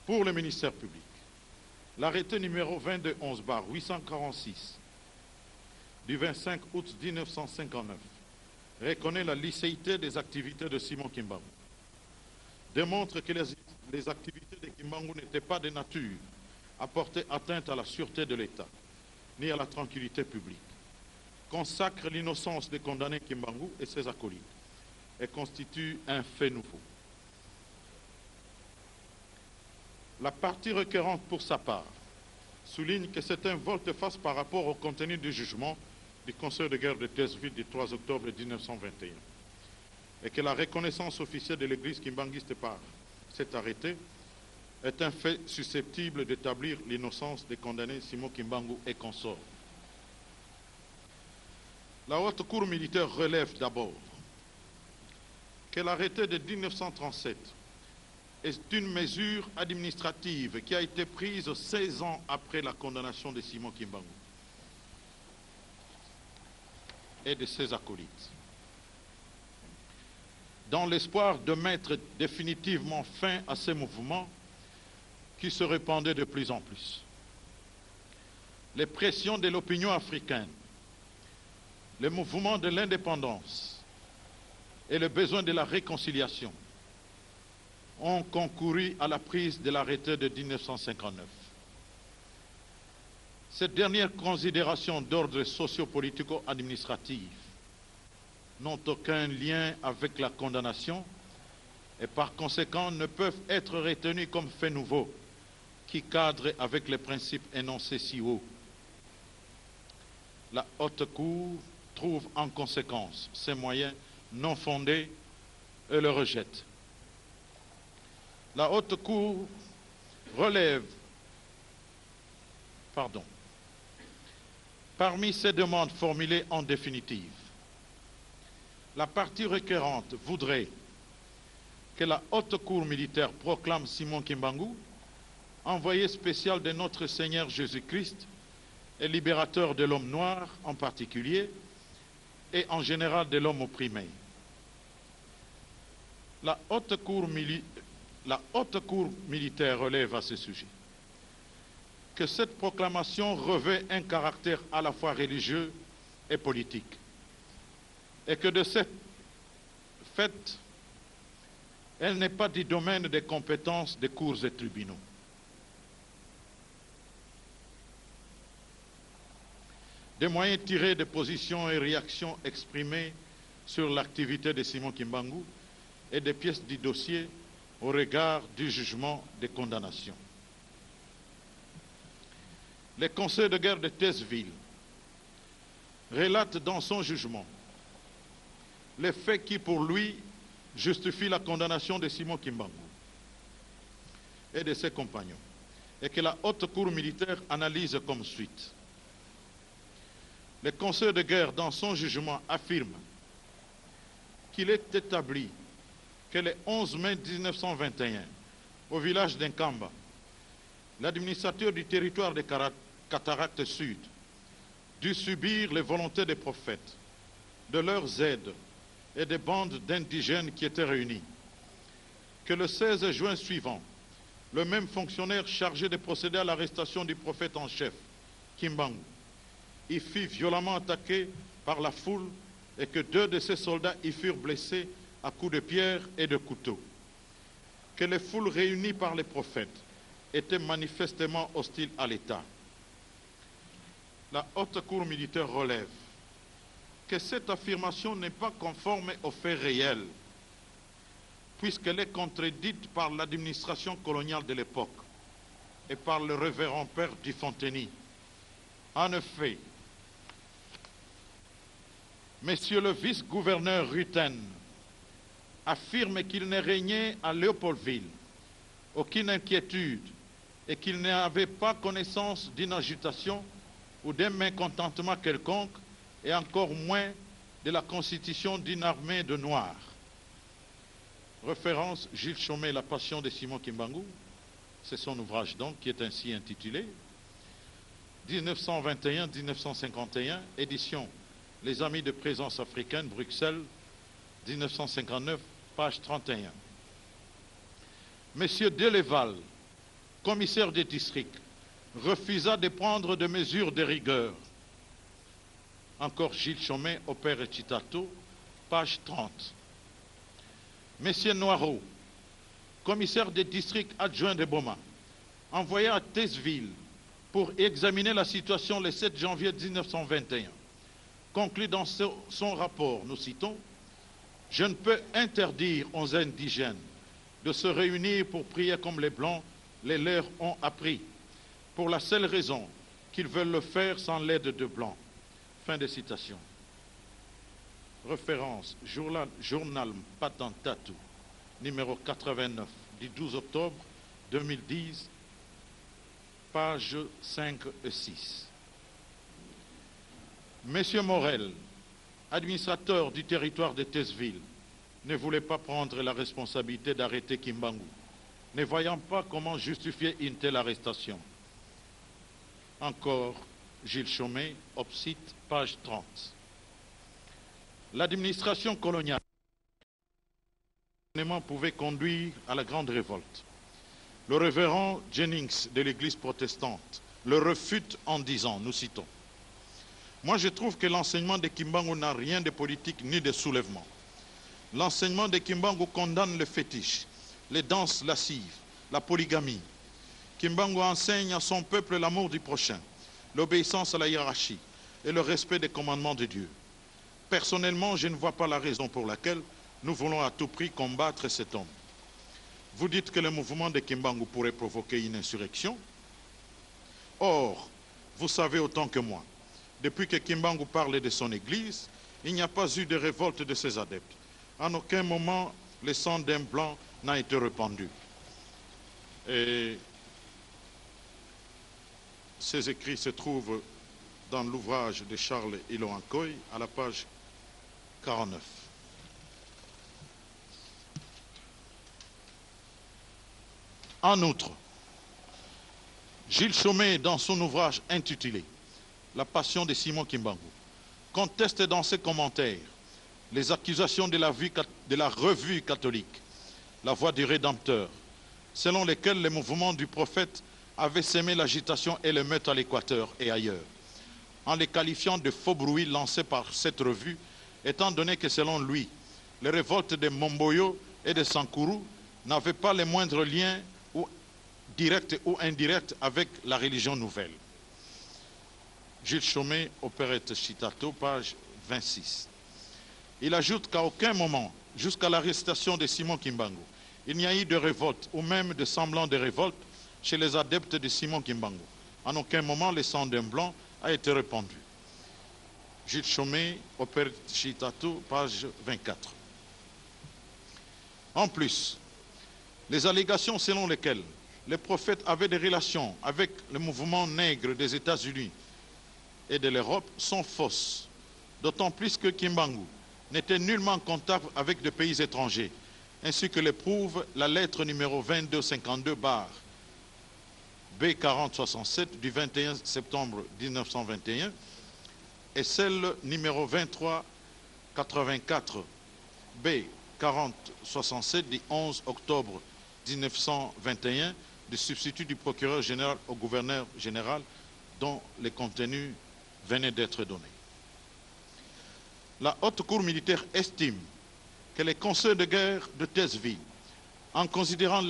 Pour le ministère public, l'arrêté numéro 2211/846 du 25 août 1959 reconnaît la licéité des activités de Simon Kimbangu, démontre que les activités de Kimbangu n'étaient pas de nature à porter atteinte à la sûreté de l'État, ni à la tranquillité publique, consacre l'innocence des condamnés Kimbangu et ses acolytes, et constitue un fait nouveau. La partie requérante, pour sa part, souligne que c'est un volte-face par rapport au contenu du jugement du Conseil de guerre de Thèsville du 3 octobre 1921 et que la reconnaissance officielle de l'Église kimbanguiste par cet arrêté est un fait susceptible d'établir l'innocence des condamnés Simon Kimbangu et consorts. La Haute Cour militaire relève d'abord que l'arrêté de 1937 est une mesure administrative qui a été prise 16 ans après la condamnation de Simon Kimbangu et de ses acolytes, dans l'espoir de mettre définitivement fin à ces mouvements qui se répandaient de plus en plus. Les pressions de l'opinion africaine, le mouvement de l'indépendance et le besoin de la réconciliation ont concouru à la prise de l'arrêté de 1959. Cette dernière considération d'ordre socio-politico-administratif n'ont aucun lien avec la condamnation et par conséquent ne peuvent être retenues comme faits nouveaux qui cadrent avec les principes énoncés si haut. La Haute Cour trouve en conséquence ces moyens non fondés et le rejette. La Haute Cour relève, parmi ces demandes formulées en définitive, la partie requérante voudrait que la Haute Cour militaire proclame Simon Kimbangu envoyé spécial de notre Seigneur Jésus-Christ et libérateur de l'homme noir en particulier et en général de l'homme opprimé. La Haute Cour militaire relève à ce sujet que cette proclamation revêt un caractère à la fois religieux et politique et que de ce fait, elle n'est pas du domaine des compétences des cours et tribunaux. Des moyens tirés de positions et réactions exprimées sur l'activité de Simon Kimbangu et des pièces du dossier au regard du jugement de condamnation. Le Conseil de guerre de Thèsville relate dans son jugement les faits qui, pour lui, justifient la condamnation de Simon Kimbangu et de ses compagnons, et que la Haute Cour militaire analyse comme suite. Le Conseil de guerre, dans son jugement, affirme qu'il est établi que le 11 mai 1921, au village d'Inkamba, l'administrateur du territoire des Cataractes Sud dut subir les volontés des prophètes, de leurs aides et des bandes d'indigènes qui étaient réunis. Que le 16 juin suivant, le même fonctionnaire chargé de procéder à l'arrestation du prophète en chef, Kimbangu, y fut violemment attaqué par la foule et que 2 de ses soldats y furent blessés à coups de pierre et de couteau. Que les foules réunies par les prophètes étaient manifestement hostiles à l'État. La haute cour militaire relève que cette affirmation n'est pas conforme aux faits réels, puisqu'elle est contredite par l'administration coloniale de l'époque et par le révérend père Dufontaine. En effet, Monsieur le vice-gouverneur Rutten affirme qu'il ne régnait à Léopoldville aucune inquiétude et qu'il n'avait pas connaissance d'une agitation ou d'un mécontentement quelconque, et encore moins de la constitution d'une armée de Noirs. Référence Gilles Chaumet, La Passion de Simon Kimbangu, c'est son ouvrage donc qui est ainsi intitulé. 1921-1951, édition Les Amis de Présence Africaine, Bruxelles, 1959, page 31. Monsieur Deleval, commissaire des districts, refusa de prendre des mesures de rigueur. Encore Gilles Chaumet, Opère et Chitato, page 30. Monsieur Noireau, commissaire des districts adjoint de Boma, envoyé à Tesseville pour examiner la situation le 7 janvier 1921, conclut dans son rapport, nous citons, « Je ne peux interdire aux indigènes de se réunir pour prier comme les Blancs les leurs ont appris, pour la seule raison qu'ils veulent le faire sans l'aide de Blancs. » Fin de citation. Référence, journal Patentatu, numéro 89, du 12 octobre 2010, pages 5 et 6. Monsieur Morel, administrateur du territoire de Tesseville, ne voulait pas prendre la responsabilité d'arrêter Kimbangu, ne voyant pas comment justifier une telle arrestation. Encore Gilles Chaumet, Obsite, page 30. L'administration coloniale pouvait conduire à la grande révolte. Le révérend Jennings de l'Église protestante le refute en disant, nous citons, « Moi je trouve que l'enseignement de Kimbangu n'a rien de politique ni de soulèvement. L'enseignement de Kimbangu condamne le fétiche, les danses lascives, la polygamie. Kimbangu enseigne à son peuple l'amour du prochain, l'obéissance à la hiérarchie et le respect des commandements de Dieu. Personnellement, je ne vois pas la raison pour laquelle nous voulons à tout prix combattre cet homme. Vous dites que le mouvement de Kimbangu pourrait provoquer une insurrection. Or, vous savez autant que moi, depuis que Kimbangu parle de son église, il n'y a pas eu de révolte de ses adeptes. En aucun moment, le sang d'un blanc n'a été répandu. Et ces écrits se trouvent dans l'ouvrage de Charles Iloankoy à la page 49. En outre, Gilles Chaumet, dans son ouvrage intitulé « La Passion de Simon Kimbangu », conteste dans ses commentaires les accusations de la revue catholique, La Voix du Rédempteur, selon lesquelles les mouvements du prophète avaient semé l'agitation et le meurtre à l'Équateur et ailleurs, en les qualifiant de faux bruits lancés par cette revue, étant donné que selon lui, les révoltes de Momboyo et de Sankuru n'avaient pas les moindres liens directs ou indirects avec la religion nouvelle. Gilles Chaumet, Opérette Chitato, page 26. Il ajoute qu'à aucun moment, jusqu'à l'arrestation de Simon Kimbangu, il n'y a eu de révolte ou même de semblant de révolte chez les adeptes de Simon Kimbangu. En aucun moment, le sang d'un blanc a été répandu. Gilles Chaumet, Opérette Chitato, page 24. En plus, les allégations selon lesquelles les prophètes avaient des relations avec le mouvement nègre des États-Unis et de l'Europe sont fausses, d'autant plus que Kimbangu n'était nullement en contact avec des pays étrangers, ainsi que le prouve la lettre numéro 2252/B4067 du 21 septembre 1921 et celle numéro 2384/B4067 du 11 octobre 1921 du substitut du procureur général au gouverneur général dont les contenus venaient d'être donnés. La haute cour militaire estime que les conseils de guerre de Tazeville, en considérant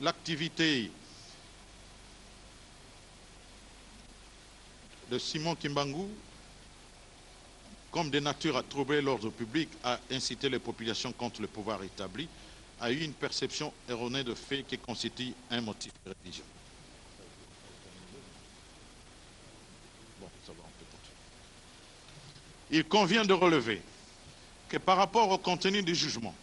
l'activité de Simon Kimbangu comme de nature à troubler l'ordre public, à inciter les populations contre le pouvoir établi, a eu une perception erronée de fait qui constitue un motif de religion. Bon, ça va, on peut continuer. Il convient de relever que par rapport au contenu du jugement,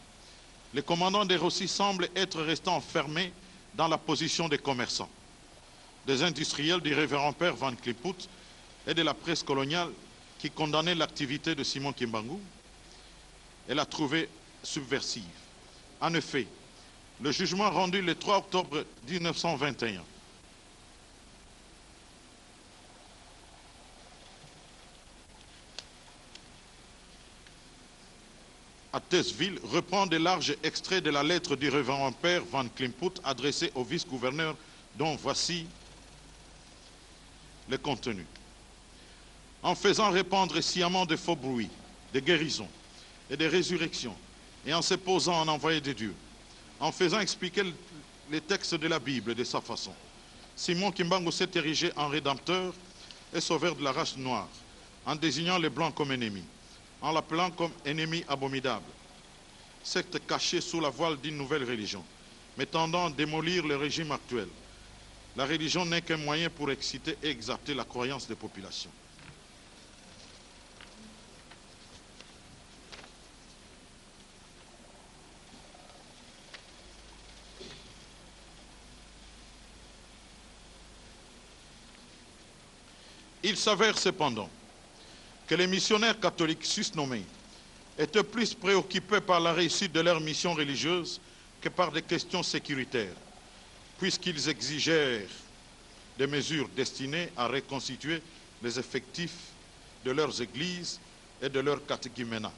le commandant des Rossi semble être resté enfermé dans la position des commerçants, des industriels du révérend père Van Kliput et de la presse coloniale qui condamnait l'activité de Simon Kimbangu et l'a trouvée subversive. En effet, le jugement rendu le 3 octobre 1921 à Tazeville reprend de larges extraits de la lettre du révérend père Van Kliput adressée au vice-gouverneur dont voici le contenu. En faisant répandre sciemment de faux bruits, de guérisons et de résurrections, et en se posant en envoyé de Dieu, en faisant expliquer les textes de la Bible de sa façon, Simon Kimbangu s'est érigé en rédempteur et sauveur de la race noire, en désignant les Blancs comme ennemis, en l'appelant comme ennemi abominable, secte cachée sous la voile d'une nouvelle religion, mais tendant à démolir le régime actuel. La religion n'est qu'un moyen pour exciter et exalter la croyance des populations. Il s'avère cependant que les missionnaires catholiques susnommés étaient plus préoccupés par la réussite de leur mission religieuse que par des questions sécuritaires, puisqu'ils exigèrent des mesures destinées à reconstituer les effectifs de leurs églises et de leurs catéchuménats,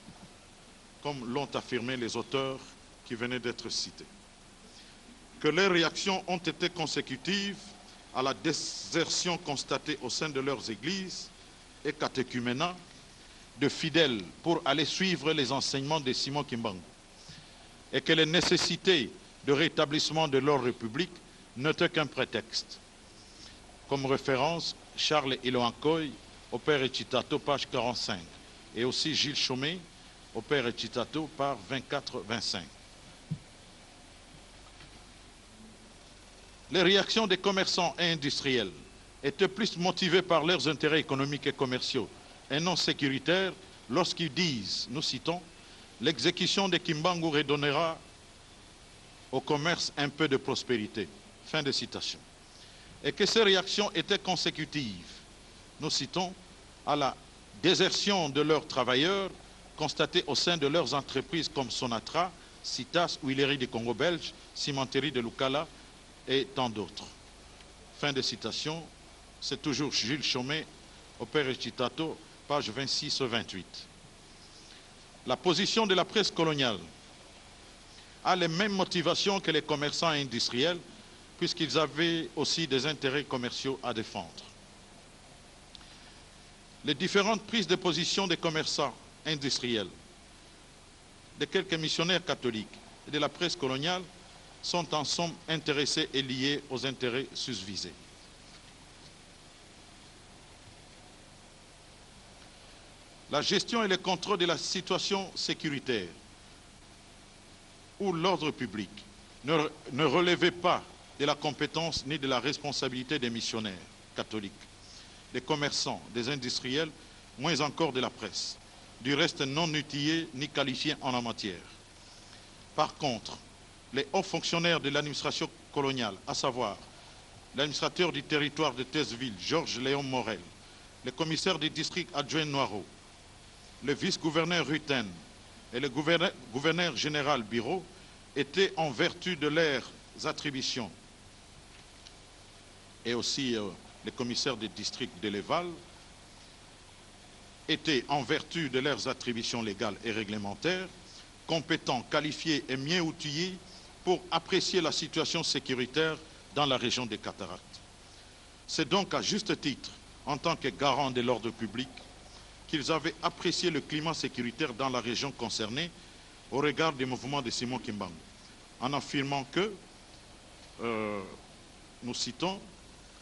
comme l'ont affirmé les auteurs qui venaient d'être cités. Que leurs réactions ont été consécutives à la désertion constatée au sein de leurs églises et catéchuménats de fidèles pour aller suivre les enseignements de Simon Kimbangu, et que les nécessités de rétablissement de l'ordre public n'étaient qu'un prétexte. Comme référence, Charles Iloankoy, au père Echitato, page 45, et aussi Gilles Chaumet, au père Echitato, page 24-25. Les réactions des commerçants et industriels étaient plus motivées par leurs intérêts économiques et commerciaux et non sécuritaires lorsqu'ils disent, nous citons, « l'exécution de Kimbangu redonnera au commerce un peu de prospérité ». Fin de citation. Et que ces réactions étaient consécutives, nous citons, à la désertion de leurs travailleurs constatée au sein de leurs entreprises comme Sonatra, Citas, Huileries du Congo belge, Cimenterie de Lukala, et tant d'autres. Fin de citation, c'est toujours Jules Chaumet, au père Echitato, page 26-28. La position de la presse coloniale a les mêmes motivations que les commerçants industriels, puisqu'ils avaient aussi des intérêts commerciaux à défendre. Les différentes prises de position des commerçants industriels, de quelques missionnaires catholiques et de la presse coloniale sont en somme intéressés et liés aux intérêts susvisés. La gestion et le contrôle de la situation sécuritaire ou l'ordre public ne relevaient pas de la compétence ni de la responsabilité des missionnaires catholiques, des commerçants, des industriels, moins encore de la presse, du reste non outillés ni qualifiés en la matière. Par contre, les hauts fonctionnaires de l'administration coloniale, à savoir l'administrateur du territoire de Tazeville, Georges Léon Morel, le commissaire du district adjoint Noiro, le vice-gouverneur Rutten et le gouverneur général Biro étaient, en vertu de leurs attributions, et aussi les commissaires des districts de l'Éval, étaient, en vertu de leurs attributions légales et réglementaires, compétents, qualifiés et mieux outillés pour apprécier la situation sécuritaire dans la région des Cataractes. C'est donc à juste titre, en tant que garant de l'ordre public, qu'ils avaient apprécié le climat sécuritaire dans la région concernée au regard des mouvements de Simon Kimbangu, en affirmant que, nous citons,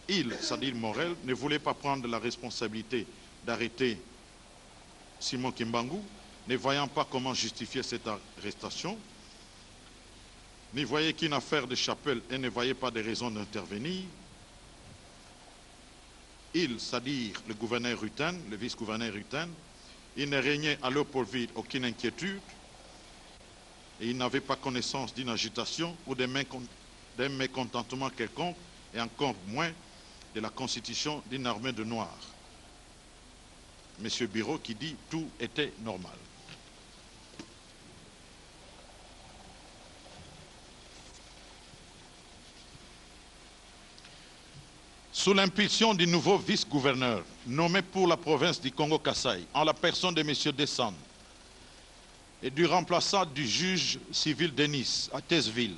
il, c'est-à-dire Morel, ne voulait pas prendre la responsabilité d'arrêter Simon Kimbangu, ne voyant pas comment justifier cette arrestation, ne voyait qu'une affaire de chapelle et ne voyait pas de raison d'intervenir. Il, c'est-à-dire le gouverneur Rutten, le vice-gouverneur Rutten, il ne régnait à Léopoldville aucune inquiétude et il n'avait pas connaissance d'une agitation ou d'un mécontentement quelconque et encore moins de la constitution d'une armée de Noirs. Monsieur Biro qui dit tout était normal. Sous l'impulsion du nouveau vice-gouverneur nommé pour la province du Congo-Kasaï, en la personne de M. Dessan et du remplaçant du juge civil de Nice à Thèseville,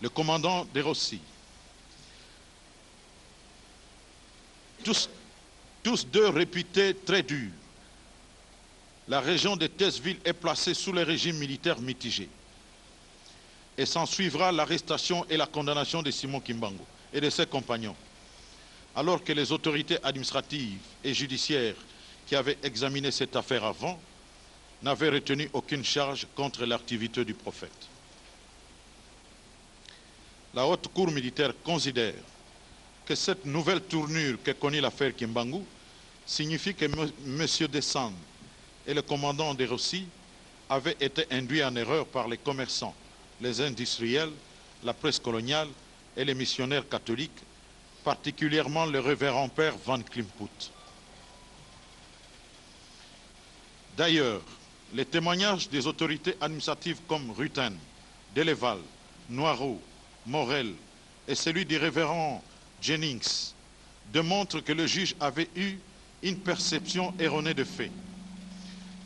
le commandant de Rossi, tous deux réputés très durs, la région de Thèseville est placée sous le régime militaire mitigé et s'en suivra l'arrestation et la condamnation de Simon Kimbangu et de ses compagnons, alors que les autorités administratives et judiciaires qui avaient examiné cette affaire avant n'avaient retenu aucune charge contre l'activité du prophète. La haute cour militaire considère que cette nouvelle tournure que connaît l'affaire Kimbangu signifie que M. Dessan et le commandant de Rossi avaient été induits en erreur par les commerçants, les industriels, la presse coloniale et les missionnaires catholiques, particulièrement le révérend père Van Klimput. D'ailleurs, les témoignages des autorités administratives comme Rutten, Deleval, Noireau, Morel et celui du révérend Jennings démontrent que le juge avait eu une perception erronée de fait.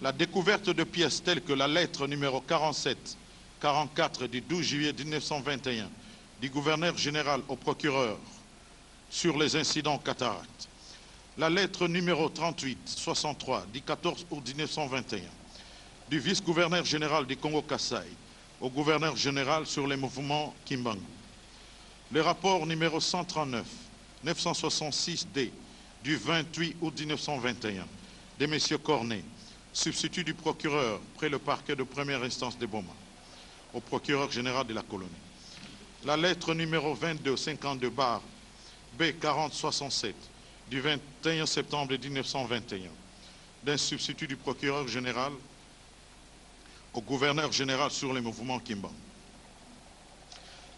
La découverte de pièces telles que la lettre numéro 47-44 du 12 juillet 1921 du gouverneur général au procureur sur les incidents cataractes, la lettre numéro 38-63 du 14 août 1921 du vice-gouverneur général du Congo-Kasaï au gouverneur général sur les mouvements Kimbangu, le rapport numéro 139-966D du 28 août 1921 de M. Cornet, substitut du procureur près le parquet de première instance de Boma, au procureur général de la colonie. La lettre numéro 2252 B4067 du 21 septembre 1921 d'un substitut du procureur général au gouverneur général sur les mouvements Kimbangu.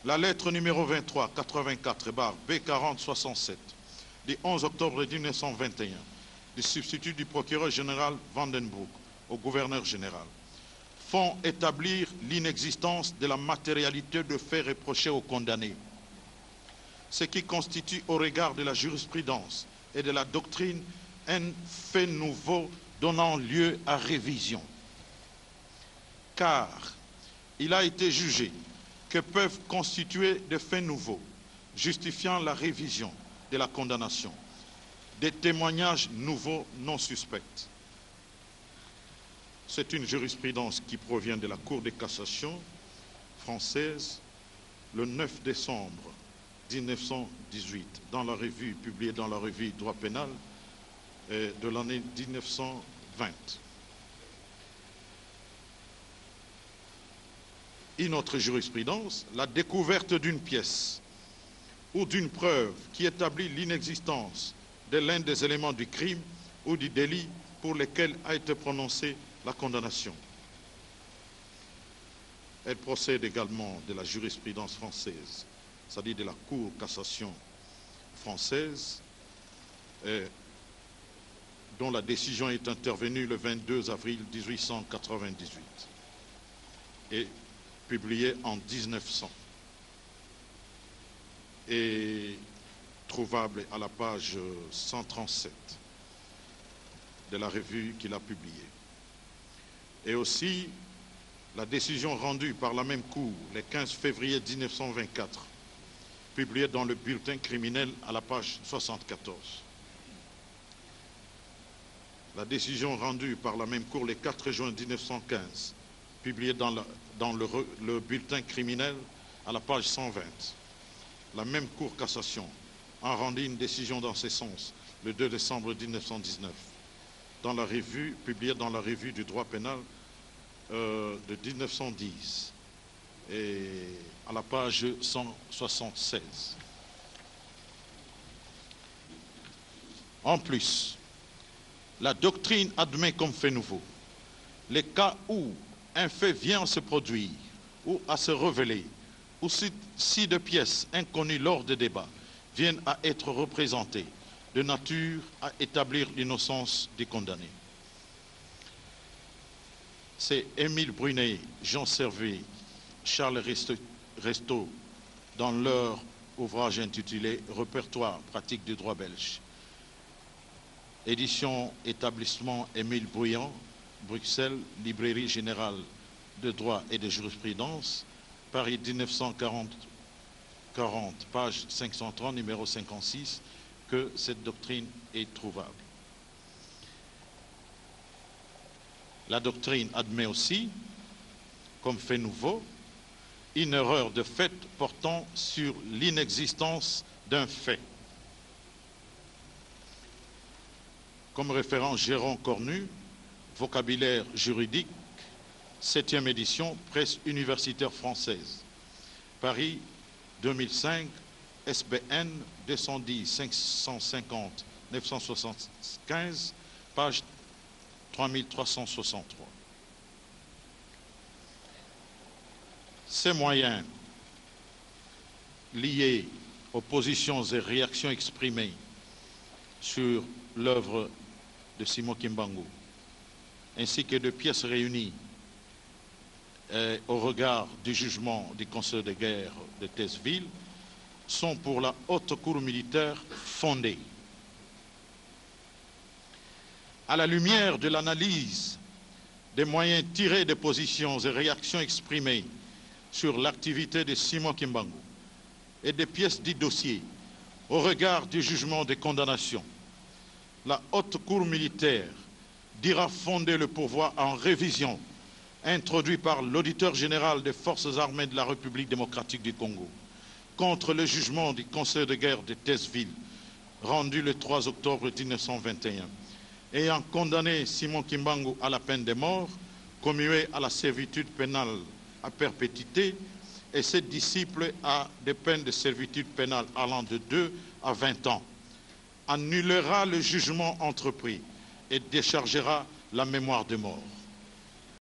La lettre numéro 2384 B4067 du 11 octobre 1921 du substitut du procureur général Vandenbroek au gouverneur général font établir l'inexistence de la matérialité de faits reprochés aux condamnés, ce qui constitue au regard de la jurisprudence et de la doctrine un fait nouveau donnant lieu à révision. Car il a été jugé que peuvent constituer des faits nouveaux justifiant la révision de la condamnation, des témoignages nouveaux non suspects. C'est une jurisprudence qui provient de la Cour de cassation française le 9 décembre 1918, dans la revue, publiée dans la revue Droit pénal de l'année 1920. Une autre jurisprudence, la découverte d'une pièce ou d'une preuve qui établit l'inexistence de l'un des éléments du crime ou du délit pour lesquels a été prononcée la condamnation. Elle procède également de la jurisprudence française, c'est-à-dire de la Cour de cassation française, dont la décision est intervenue le 22 avril 1898 et publiée en 1900 et trouvable à la page 137 de la revue qu'il a publiée. Et aussi la décision rendue par la même Cour le 15 février 1924, publiée dans le bulletin criminel à la page 74. La décision rendue par la même Cour le 4 juin 1915, publiée dans le bulletin criminel à la page 120. La même Cour cassation a rendu une décision dans ce sens le 2 décembre 1919, dans la revue, publiée dans la revue du droit pénal de 1910 et à la page 176. En plus, la doctrine admet comme fait nouveau les cas où un fait vient à se produire ou à se révéler, ou si de pièces inconnues lors des débats viennent à être représentées de nature à établir l'innocence des condamnés. C'est Émile Brunet, Jean Servet, Charles Resto, dans leur ouvrage intitulé « Répertoire pratique du droit belge ». Édition Établissement Émile Bruyant, Bruxelles, Librairie générale de droit et de jurisprudence, Paris 1940, page 530, numéro 56, que cette doctrine est trouvable. La doctrine admet aussi, comme fait nouveau, une erreur de fait portant sur l'inexistence d'un fait. Comme référent Jérôme Cornu, vocabulaire juridique, 7e édition, presse universitaire française. Paris 2005, SBN 210 550 975, page 3363. Ces moyens liés aux positions et réactions exprimées sur l'œuvre de Simon Kimbangu, ainsi que de pièces réunies au regard du jugement du Conseil de guerre de Thèsville, sont pour la haute cour militaire fondés. À la lumière de l'analyse des moyens tirés des positions et réactions exprimées sur l'activité de Simon Kimbangu et des pièces du dossier, au regard du jugement de condamnation, la haute cour militaire dira fonder le pourvoi en révision introduit par l'auditeur général des forces armées de la République démocratique du Congo contre le jugement du Conseil de guerre de Thèsville rendu le 3 octobre 1921 ayant condamné Simon Kimbangu à la peine de mort, commuée à la servitude pénale à perpétuité et ses disciples à des peines de servitude pénale allant de 2 à 20 ans, annulera le jugement entrepris et déchargera la mémoire de mort.